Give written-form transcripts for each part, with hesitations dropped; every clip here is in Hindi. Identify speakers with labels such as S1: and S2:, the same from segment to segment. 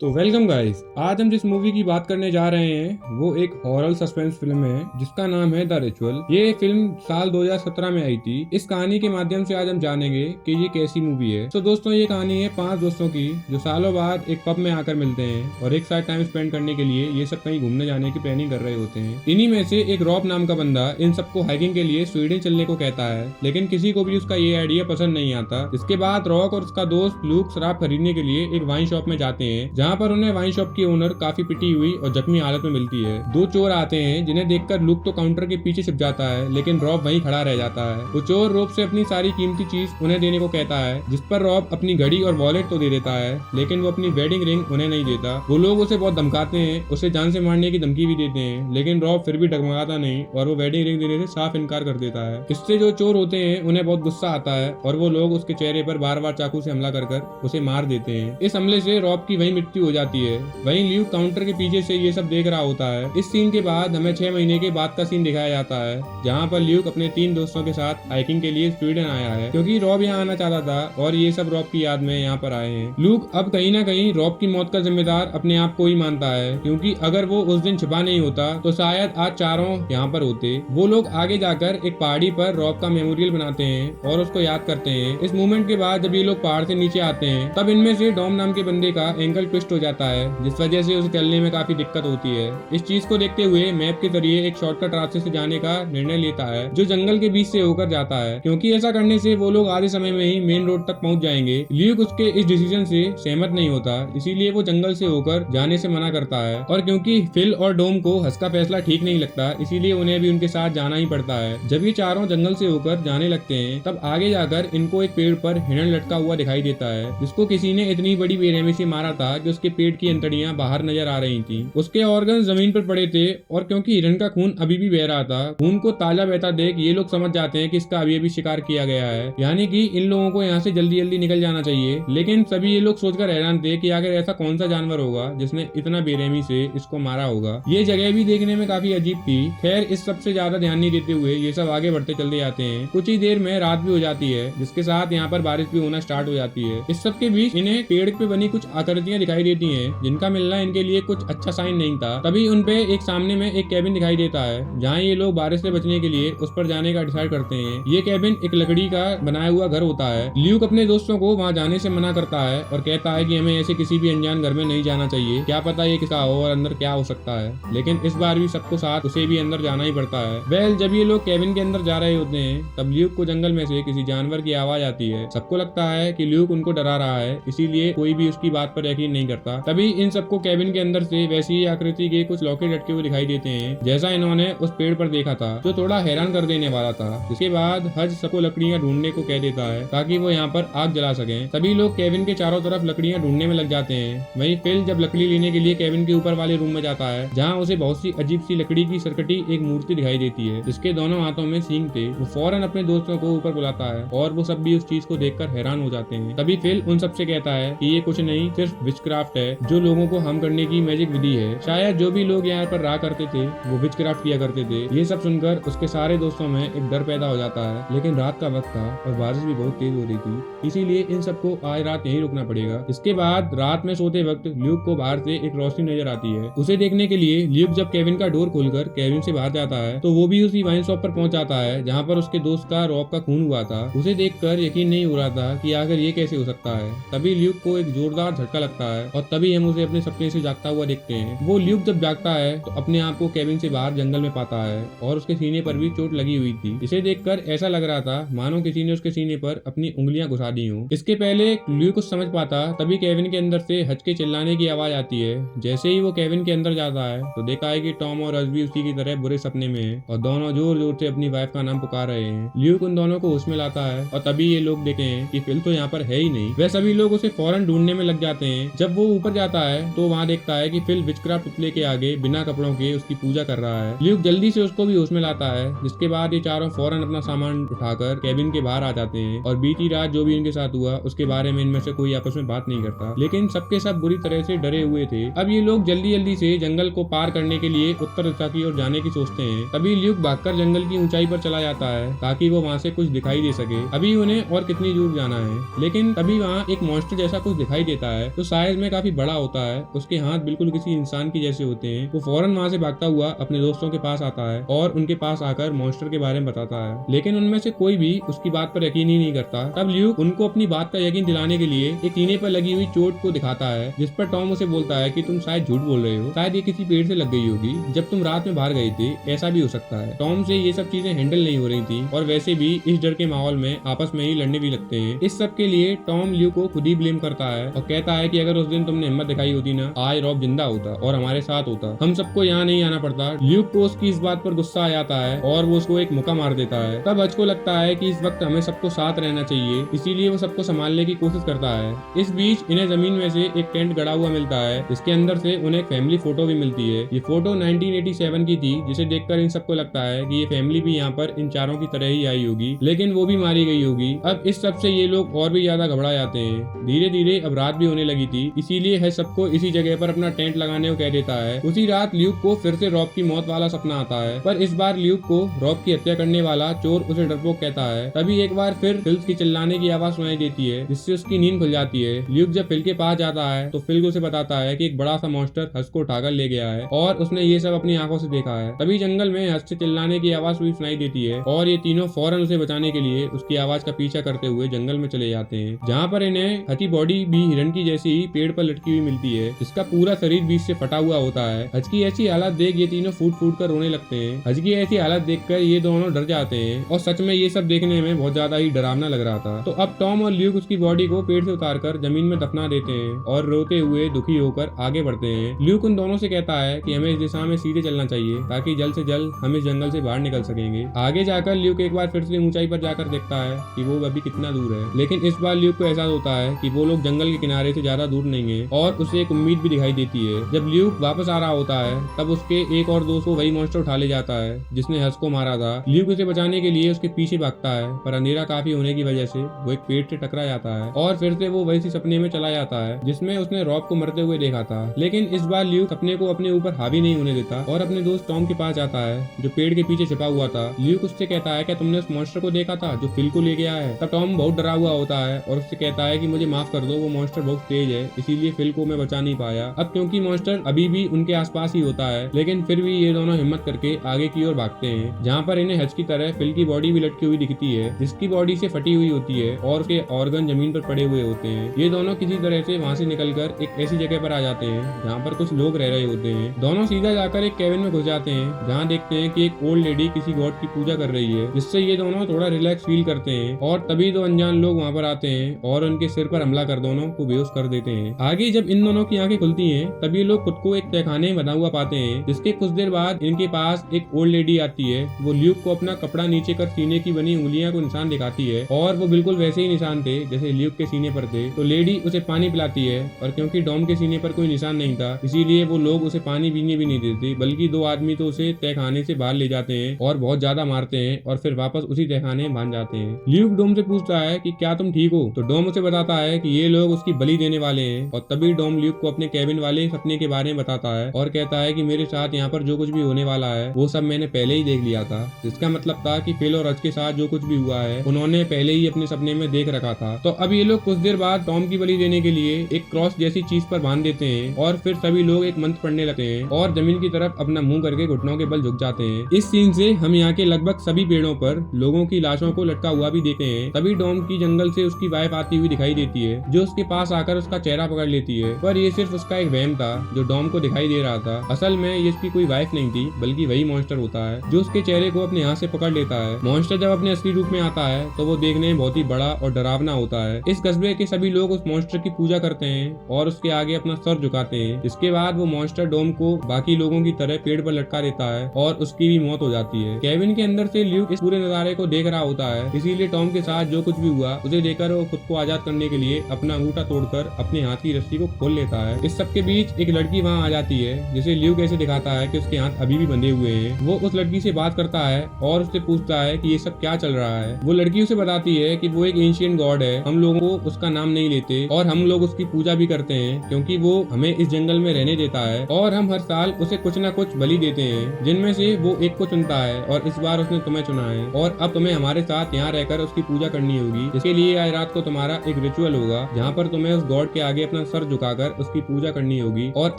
S1: तो वेलकम गाइस। आज हम जिस मूवी की बात करने जा रहे हैं वो एक हॉरर सस्पेंस फिल्म है जिसका नाम है द रिचुअल। ये फिल्म साल 2017 में आई थी। इस कहानी के माध्यम से आज हम जानेंगे कि ये कैसी मूवी है। तो दोस्तों, ये कहानी है 5 दोस्तों की जो सालों बाद एक पब में आकर मिलते हैं और एक साथ टाइम स्पेंड करने के लिए ये सब कहीं घूमने जाने की प्लानिंग कर रहे होते हैं। इन्हीं में से एक रॉब नाम का बंदा इन सबको हाइकिंग के लिए स्वीडन चलने को कहता है, लेकिन किसी को भी उसका ये आइडिया पसंद नहीं आता। इसके बाद रॉक और उसका दोस्त लूक शराब खरीदने के लिए एक वाइन शॉप में जाते हैं, जहाँ पर उन्हें वाइन शॉप की ओनर काफी पिटी हुई और जख्मी हालत में मिलती है। 2 चोर आते हैं जिन्हें देखकर लुक तो काउंटर के पीछे छिप जाता है, लेकिन रॉब वहीं खड़ा रह जाता है। वो चोर रॉब से अपनी सारी कीमती चीज उन्हें देने को कहता है, जिस पर रॉब अपनी घड़ी और वॉलेट तो दे देता है, लेकिन वो अपनी वेडिंग रिंग उन्हें नहीं देता। वो लोग उसे बहुत धमकाते हैं, उसे जान से मारने की धमकी भी देते हैं, लेकिन रॉब फिर भी डगमगाता नहीं और वो वेडिंग रिंग देने से साफ इनकार कर देता है। इससे जो चोर होते हैं उन्हें बहुत गुस्सा आता है और वो लोग उसके चेहरे पर बार बार चाकू से हमला कर उसे मार देते हैं। इस हमले से रॉब की वहीं मृत्यु हो जाती है। वहीं ल्यूक काउंटर के पीछे से ये सब देख रहा होता है। इस सीन के बाद हमें 6 महीने के बाद का सीन दिखाया जाता है, जहाँ पर ल्यूक अपने 3 दोस्तों के साथ हाइकिंग के लिए स्वीडन आया है, क्योंकि रॉब यहाँ आना चाहता था और ये सब रॉब की याद में यहाँ पर आए हैं। ल्यूक अब कहीं ना कहीं रॉब की मौत का जिम्मेदार अपने आप को ही मानता है, क्योंकि अगर वो उस दिन छिपा नहीं होता तो शायद आज चारों यहाँ पर होते। वो लोग आगे जाकर एक पहाड़ी पर रॉब का मेमोरियल बनाते हैं और उसको याद करते हैं। इस मूवमेंट के बाद जब ये लोग पहाड़ से नीचे आते हैं तब इनमें से डॉम नाम के बंदे का एंकल ट्विस्ट हो जाता है, जिस वजह से उसे चलने में काफी दिक्कत होती है। इस चीज को देखते हुए मैप के जरिए एक शॉर्टकट रास्ते से जाने का निर्णय लेता है, जो जंगल के बीच से होकर जाता है, क्योंकि ऐसा करने से वो लोग आधे समय में ही मेन रोड तक पहुंच जाएंगे। ल्यूक उसके इस डिसीजन से सहमत नहीं होता, इसीलिए वो जंगल से होकर जाने से मना करता है। और क्योंकि फिल और डोम को हस का फैसला ठीक नहीं लगता, इसीलिए उन्हें भी उनके साथ जाना ही पड़ता है। जब ये चारों जंगल से होकर जाने लगते हैं तब आगे जाकर इनको एक पेड़ पर हिरण लटका हुआ दिखाई देता है, जिसको किसी ने इतनी बड़ी बेरहमी से मारा था कि उसके पेट की अंतड़ियां बाहर नजर आ रही थी। उसके ऑर्गन जमीन पर पड़े थे और क्योंकि हिरण का खून अभी भी बह रहा था, खून को ताजा बहता देख ये लोग समझ जाते हैं कि इसका अभी अभी शिकार किया गया है, यानी कि इन लोगों को यहाँ से जल्दी जल्दी निकल जाना चाहिए। लेकिन सभी ये लोग सोचकर हैरान थे कि आखिर ऐसा कौन सा जानवर होगा जिसने इतना बेरहमी से इसको मारा होगा। ये जगह भी देखने में काफी अजीब थी। खैर, इस सबसे ज्यादा ध्यान नहीं देते हुए ये सब आगे बढ़ते चलते जाते हैं। कुछ ही देर में रात भी हो जाती है, जिसके साथ यहाँ पर बारिश भी होना स्टार्ट हो जाती है। इस सब के बीच इन्हें पेड़ पे बनी कुछ आकृतियां दिखाई देती हैं, जिनका मिलना इनके लिए कुछ अच्छा साइन नहीं था। तभी उन पे एक सामने में एक कैबिन दिखाई देता है, जहाँ ये लोग बारिश से बचने के लिए उस पर जाने का डिसाइड करते हैं। ये कैबिन एक लकड़ी का बनाया हुआ घर होता है। ल्यूक अपने दोस्तों को वहाँ जाने से मना करता है और कहता है कि हमें ऐसे किसी भी अनजान घर में नहीं जाना चाहिए, क्या पता ये किसका हो और अंदर क्या हो सकता है। लेकिन इस बार भी सबको साथ उसे भी अंदर जाना ही पड़ता है। वेल, जब ये लोग कैबिन के अंदर जा रहे होते हैं तब ल्यूक को जंगल में से किसी जानवर की आवाज आती है। सबको लगता है कि ल्यूक उनको डरा रहा है, इसीलिए कोई भी उसकी बात पर यकीन नहीं करता। तभी इन सबको कैबिन के अंदर से वैसी ही आकृति के कुछ लॉकेट लटके हुए दिखाई देते हैं, जैसा इन्होंने उस पेड़ पर देखा था, जो थोड़ा हैरान कर देने वाला था। इसके बाद हज सबको लकड़ियां ढूंढने को कह देता है ताकि वो यहाँ पर आग जला सकें। सभी लोग कैबिन के चारों तरफ लकड़ियां ढूंढने में लग जाते हैं। वहीं फिल जब लकड़ी लेने के लिए कैबिन के ऊपर वाले रूम में जाता है, जहाँ उसे बहुत सी अजीब सी लकड़ी की सरकटी एक मूर्ति दिखाई देती है, जिसके दोनों हाथों में सींग थे। वो फौरन अपने दोस्तों को ऊपर बुलाता है और वो सब भी उस चीज को देखकर हैरान हो जाते हैं। तभी फिल उन सबसे कहता है कि ये कुछ नहीं, सिर्फ विचक्राफ्ट है, जो लोगों को हम करने की मैजिक विधि है। शायद जो भी लोग यहाँ पर रहा करते थे वो विचक्राफ्ट किया करते थे। ये सब सुनकर उसके सारे दोस्तों में एक डर पैदा हो जाता है, लेकिन रात का वक्त था और बारिश भी बहुत तेज हो रही थी, इसीलिए इन सबको आज रात यहीं रुकना पड़ेगा। इसके बाद रात में सोते वक्त ल्यूक को बाहर से एक रोशनी नजर आती है। उसे देखने के लिए ल्यूक जब कैबिन का डोर खोलकर कैबिन से बाहर जाता है तो वो भी उसी वाइन शॉप पर पहुंच जाता है, जहाँ पर उसके दोस्त का रॉब का खून हुआ था। उसे देखकर यकीन नहीं हो रहा था कि आखिर ये कैसे हो सकता है। तभी ल्यूक को एक जोरदार झटका लगता है और तभी हम उसे अपने सपने से जागता हुआ देखते हैं। वो ल्यूक जब जागता है तो अपने आप को कैबिन से बाहर जंगल में पाता है और उसके सीने पर भी चोट लगी हुई थी। इसे देखकर ऐसा लग रहा था मानो किसी ने उसके सीने पर अपनी उंगलियां घुसा दी हो। इसके पहले ल्यूक कुछ समझ पाता तभी कैबिन के अंदर से हज के चिल्लाने की आवाज आती है। जैसे ही वो कैबिन के अंदर जाता है तो देखा है कि टॉम और हज भी उसी की तरह बुरे सपने में है और दोनों जोर जोर से अपनी वाइफ का नाम पुकार रहे हैं। ल्यूक उन दोनों को होश में लाता है और तभी ये लोग देखते हैं कि फिल तो यहाँ पर है ही नहीं। वह सभी लोग उसे फौरन ढूंढने में लग जाते हैं। जब वो ऊपर जाता है तो वहाँ देखता है कि फिल विचक्राफ्ट पुतले के आगे बिना कपड़ों के उसकी पूजा कर रहा है। ल्यूक जल्दी से उसको भी होश में लाता है, जिसके बाद ये चारों फौरन अपना सामान उठाकर कैबिन के बाहर आ जाते हैं और बीती रात जो भी इनके साथ हुआ उसके बारे में इनमें से कोई आपस में बात नहीं करता, लेकिन सबके सब बुरी तरह से डरे हुए थे। अब ये लोग जल्दी जल्दी से जंगल को पार करने के लिए उत्तर दिशा की ओर जाने की सोचते हैं। तभी ल्यूक भागकर जंगल की ऊंचाई पर चला जाता है ताकि वो वहाँ से कुछ दिखाई दे सके। अभी उन्हें और कितनी दूर जाना है, लेकिन तभी वहाँ एक मॉन्स्टर जैसा कुछ दिखाई देता है जो साइज में में काफी बड़ा होता है, उसके हाथ बिल्कुल किसी इंसान के जैसे होते हैं। वो फौरन वहाँ से भागता हुआ अपने दोस्तों के पास आता है और उनके पास आकर मॉन्स्टर के बारे में बताता है, लेकिन उनमें से कोई भी उसकी बात पर यकीन ही नहीं करता। तब ल्यूक उनको अपनी बात का यकीन दिलाने के लिए एक सीने पर लगी हुई चोट को दिखाता है, जिस पर टॉम उसे बोलता है कि तुम शायद झूठ बोल रहे हो, शायद ये किसी पेड़ से लग गई होगी जब तुम रात में बाहर गए थे, ऐसा भी हो सकता है। टॉम से ये सब चीजें हैंडल नहीं हो रही थी और वैसे भी इस डर के माहौल में आपस में ही लड़ने भी लगते हैं। इस सब के लिए टॉम ल्यूक को खुद ही ब्लेम करता है और कहता है कि अगर उस दिन तुमने हिम्मत दिखाई होती ना, आज रॉब जिंदा होता और हमारे साथ होता, हम सबको यहाँ नहीं आना पड़ता। ल्यूक को उसकी इस बात पर गुस्सा आ जाता है और वो उसको एक मुक्का मार देता है। तब हज को लगता है कि इस वक्त हमें सबको साथ रहना चाहिए, इसीलिए वो सबको संभालने की कोशिश करता है। इस बीच इन्हें जमीन में से एक टेंट गड़ा हुआ मिलता है, इसके अंदर से उन्हें एक फैमिली फोटो भी मिलती है। ये फोटो 1987 की थी, जिसे देखकर इन सबको लगता है कि ये फैमिली भी यहाँ पर इन चारों की तरह ही आई होगी, लेकिन वो भी मारी गई होगी। अब इस सब से ये लोग और भी ज्यादा घबरा जाते हैं। धीरे धीरे अब रात भी होने लगी थी, इसीलिए हज सबको इसी जगह पर अपना टेंट लगाने को कह देता है। उसी रात ल्यूक को फिर से रॉब की मौत वाला सपना आता है, पर इस बार ल्यूक को रॉब की हत्या करने वाला चोर उसे डरपोक कहता है। तभी एक बार फिर फिल की चिल्लाने की आवाज सुनाई देती है, जिससे उसकी नींद खुल जाती है। ल्यूक जब फिल के पास जाता है तो फिल उसे बताता है कि एक बड़ा सा मॉन्स्टर हज को उठाकर ले गया है और उसने ये सब अपनी आंखों से देखा है। तभी जंगल में हज से चिल्लाने की आवाज भी सुनाई देती है और ये तीनों फौरन उसे बचाने के लिए उसकी आवाज का पीछा करते हुए जंगल में चले जाते हैं, जहाँ पर इन्हें हज की बॉडी भी हिरन की जैसी ही पेड़ पर लटकी हुई मिलती है, जिसका पूरा शरीर बीच से फटा हुआ होता है। हज की ऐसी हालत देख ये तीनों फूट फूट कर रोने लगते हैं। हज की ऐसी हालत देखकर ये दोनों डर जाते हैं और सच में ये सब देखने में बहुत ज्यादा ही डरावना लग रहा था। तो अब टॉम और ल्यूक उसकी बॉडी को पेड़ से उतारकर जमीन में दफना देते हैं और रोते हुए दुखी होकर आगे बढ़ते हैं। ल्यूक उन दोनों से कहता है कि हमें इस दिशा में सीधे चलना चाहिए ताकि जल्द से जल्द हम इस जंगल से बाहर निकल सकेंगे। आगे जाकर ल्यूक एक बार फिर से ऊंचाई पर जाकर देखता है कि वो अभी कितना दूर है, लेकिन इस बार ल्यूक को एहसास होता है कि वो लोग जंगल के किनारे से ज्यादा दूर नहीं है और उसे एक उम्मीद भी दिखाई देती है। जब ल्यूक वापस आ रहा होता है तब उसके एक और दोस्त को वही मॉन्स्टर उठा ले जाता है जिसने हज को मारा था। ल्यूक उसे बचाने के लिए उसके पीछे भागता है, पर अंधेरा काफी होने की वजह से वो एक पेड़ से टकरा जाता है और फिर से वो वही सपने में चला जाता है जिसमें उसने रॉब को मरते हुए देखा था। लेकिन इस बार ल्यूक सपने को अपने ऊपर हावी नहीं होने देता और अपने दोस्त टॉम के पास जाता है जो पेड़ के पीछे छिपा हुआ था। ल्यूक उससे कहता है क्या तुमने उस मॉन्स्टर को देखा था जो फिल को ले गया है? तब टॉम बहुत डरा हुआ होता है और उससे कहता है कि मुझे माफ कर दो, वो मॉन्स्टर बहुत तेज है, इसीलिए फिल को मैं बचा नहीं पाया। अब क्योंकि मॉन्स्टर अभी भी उनके आसपास ही होता है, लेकिन फिर भी ये दोनों हिम्मत करके आगे की ओर भागते हैं, जहाँ पर इन्हें हज की तरह फिल की बॉडी भी लटकी हुई दिखती है, जिसकी बॉडी से फटी हुई होती है और उसके ऑर्गन जमीन पर पड़े हुए होते हैं। ये दोनों किसी तरह से वहाँ से निकलकर एक ऐसी जगह पर आ जाते हैं जहाँ पर कुछ लोग रह रहे होते हैं। दोनों सीधा जाकर एक केबिन में घुस जाते हैं, जहाँ देखते हैं कि एक ओल्ड लेडी किसी गॉड की पूजा कर रही है, जिससे ये दोनों थोड़ा रिलैक्स फील करते हैं। और तभी दो अनजान लोग वहाँ पर आते हैं और उनके सिर पर हमला कर दोनों को बेहोश कर देते हैं। आगे जब इन दोनों की आंखें खुलती हैं तभी लोग खुद को एक तहखाने में बना हुआ पाते हैं, जिसके कुछ देर बाद इनके पास एक ओल्ड लेडी आती है। वो ल्यूक को अपना कपड़ा नीचे कर सीने की बनी उंगलियां को निशान दिखाती है और वो बिल्कुल वैसे ही निशान थे जैसे ल्यूक के सीने पर थे। तो लेडी उसे पानी पिलाती है और क्योंकि डॉम के सीने पर कोई निशान नहीं था, इसीलिए वो लोग उसे पानी पीने भी नहीं देते, बल्कि दो आदमी तो उसे तहखाने से बाहर ले जाते हैं और बहुत ज्यादा मारते हैं और फिर वापस उसी तहखाने में बांध जाते हैं। ल्यूक डोम से पूछता है कि क्या तुम ठीक हो? तो डोम उसे बताता है कि ये लोग उसकी बलि देने वाले हैं। और तभी डोम ल्यूक को अपने कैबिन वाले सपने के बारे में बताता है और कहता है कि मेरे साथ यहाँ पर जो कुछ भी होने वाला है वो सब मैंने पहले ही देख लिया था, जिसका मतलब था कि फिल और हज के साथ जो कुछ भी हुआ है उन्होंने पहले ही अपने सपने में देख रखा था। तो अब ये लोग कुछ देर बाद टॉम की बलि देने के लिए एक क्रॉस जैसी चीज पर बांध देते हैं और फिर सभी लोग एक मंत्र पढ़ने लगते हैं और जमीन की तरफ अपना मुंह करके घुटनों के बल झुक जाते हैं। इस सीन से हम यहाँ के लगभग सभी पेड़ों पर लोगों की लाशों को लटका हुआ भी देखते हैं। तभी डॉम की जंगल से उसकी वाइफ आती हुई दिखाई देती है, जो उसके पास आकर उसका चेहरा पकड़ लेती है, पर ये सिर्फ उसका एक वहम था जो डॉम को दिखाई दे रहा था। असल में ये उसकी कोई वाइफ नहीं थी, बल्कि वही मॉन्स्टर होता है जो उसके चेहरे को अपने हाथ से पकड़ लेता है। मॉन्स्टर जब अपने असली रूप में आता है तो वो देखने में बहुत ही बड़ा और डरावना होता है। इस कस्बे के सभी लोग उस मॉन्स्टर की पूजा करते हैं और उसके आगे अपना सर झुकाते हैं। इसके बाद वो मॉन्स्टर डॉम को बाकी लोगों की तरह पेड़ पर लटका देता है और उसकी भी मौत हो जाती है। केविन के अंदर से ल्यूक इस पूरे नजारे को देख रहा होता है, इसीलिए टॉम के साथ जो कुछ भी हुआ उसे देखकर वो खुद को आजाद करने के लिए अपना अंगूठा तोड़कर अपने हाथ की रस्सी को खोल लेता है। इस सबके बीच एक लड़की वहाँ आ जाती है, जिसे ल्यूक ऐसे दिखाता है कि उसके हाथ अभी भी बंधे हुए हैं। वो उस लड़की से बात करता है और उससे पूछता है कि ये सब क्या चल रहा है। वो लड़की उसे बताती है कि वो एक एंशिएंट गॉड है, हम लोगों को उसका नाम नहीं लेते और हम लोग उसकी पूजा भी करते हैं क्योंकि वो हमें इस जंगल में रहने देता है और हम हर साल उसे कुछ न कुछ बलि देते हैं, जिनमें से वो एक को चुनता है और इस बार उसने तुम्हें चुना है और अब तुम्हें हमारे साथ यहाँ रहकर उसकी पूजा करनी होगी। इसके लिए आज रात को तुम्हारा एक रिचुअल होगा जहाँ पर तुम्हें उस गॉड के आगे अपना अपना सर झुकाकर उसकी पूजा करनी होगी, और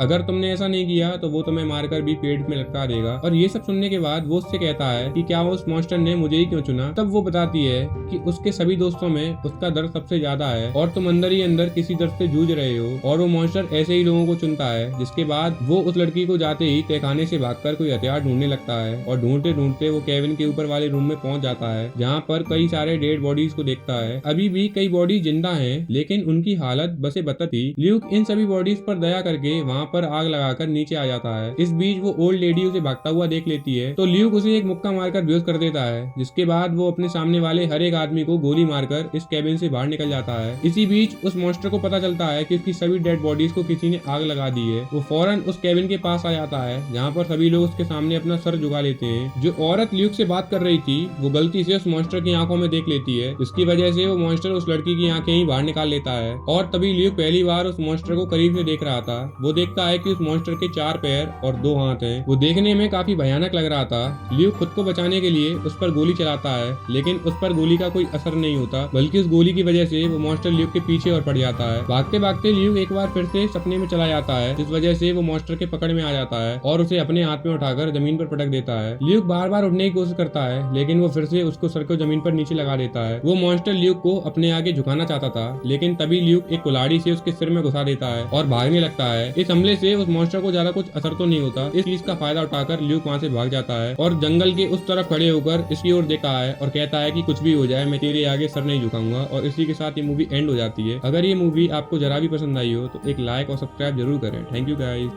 S1: अगर तुमने ऐसा नहीं किया तो वो तुम्हें मारकर भी पेट में लटका देगा। और ये सब सुनने के बाद वो उससे कहता है कि क्या उस मॉन्स्टर ने मुझे ही क्यों चुना। तब वो बताती है कि उसके सभी दोस्तों में उसका दर्द सबसे ज्यादा है और तुम अंदर ही अंदर किसी दर्द से जूझ रहे हो, और वो मॉन्स्टर ऐसे ही लोगों को चुनता है। जिसके बाद वो उस लड़की को जाते ही तहखाने से भागकर कोई हथियार ढूंढने लगता है, और ढूंढते ढूंढते वो केविन के ऊपर वाले रूम में पहुंच जाता है, जहाँ पर कई सारे डेड बॉडीज को देखता है। अभी भी कई बॉडीज जिंदा हैं, लेकिन उनकी हालत बसे बता थी। ल्यूक इन सभी बॉडीज पर दया करके वहाँ पर आग लगाकर नीचे आ जाता है। इस बीच वो ओल्ड लेडी उसे भागता हुआ देख लेती है, तो ल्यूक उसे एक मुक्का मारकर बेहोश कर देता है। जिसके बाद वो अपने सामने वाले हर एक आदमी को गोली मारकर इस केबिन से बाहर निकल जाता है। इसी बीच उस मॉन्स्टर को पता चलता है कि उसकी सभी डेड बॉडीज को किसी ने आग लगा दी है। वो फौरन उस केबिन के पास आ जाता है, जहाँ पर सभी लोग उसके सामने अपना सर झुका लेते हैं। जो औरत ल्यूक से बात कर रही थी वो गलती से उस मॉन्स्टर की आंखों में देख लेती है, जिसकी वजह से वो मॉन्स्टर उस लड़की की आंखें ही बाहर निकाल लेता है। और तभी ल्यूक पहली बार उस मॉन्स्टर को करीब से देख रहा था। वो देखता है कि उस मॉन्स्टर के 4 पैर और 2 हाथ हैं। वो देखने में काफी भयानक लग रहा था। ल्यूक खुद को बचाने के लिए उस पर गोली चलाता है, लेकिन उस पर गोली का कोई असर नहीं होता, बल्कि उस गोली की वजह से वो मॉन्स्टर ल्यूक के पीछे और पड़ जाता है। भागते भागते ल्यूक एक बार फिर से सपने में चला जाता है, जिस वजह से वो मॉन्स्टर के पकड़ में आ जाता है और उसे अपने हाथ में उठाकर जमीन पर पटक देता है। ल्यूक बार बार उठने की कोशिश करता है, लेकिन वो फिर से उसको सर को जमीन पर नीचे लगा देता है। वो मॉन्स्टर ल्यूक को अपने आगे झुकाना चाहता था, लेकिन तभी ल्यूक एक कुल्हाड़ी से उसके सिर में घुसा देता है और भागने लगता है। इस हमले से उस मॉन्स्टर को ज्यादा कुछ असर तो नहीं होता। इस चीज का फायदा उठाकर ल्यूक वहाँ से भाग जाता है और जंगल के उस तरफ खड़े होकर इसकी ओर देखता है और कहता है कि कुछ भी हो जाए मैं तेरे आगे सर नहीं झुकाऊंगा। और इसी के साथ ये मूवी एंड हो जाती है। अगर ये मूवी आपको जरा भी पसंद आई हो तो एक लाइक और सब्सक्राइब जरूर करें। Thank you guys.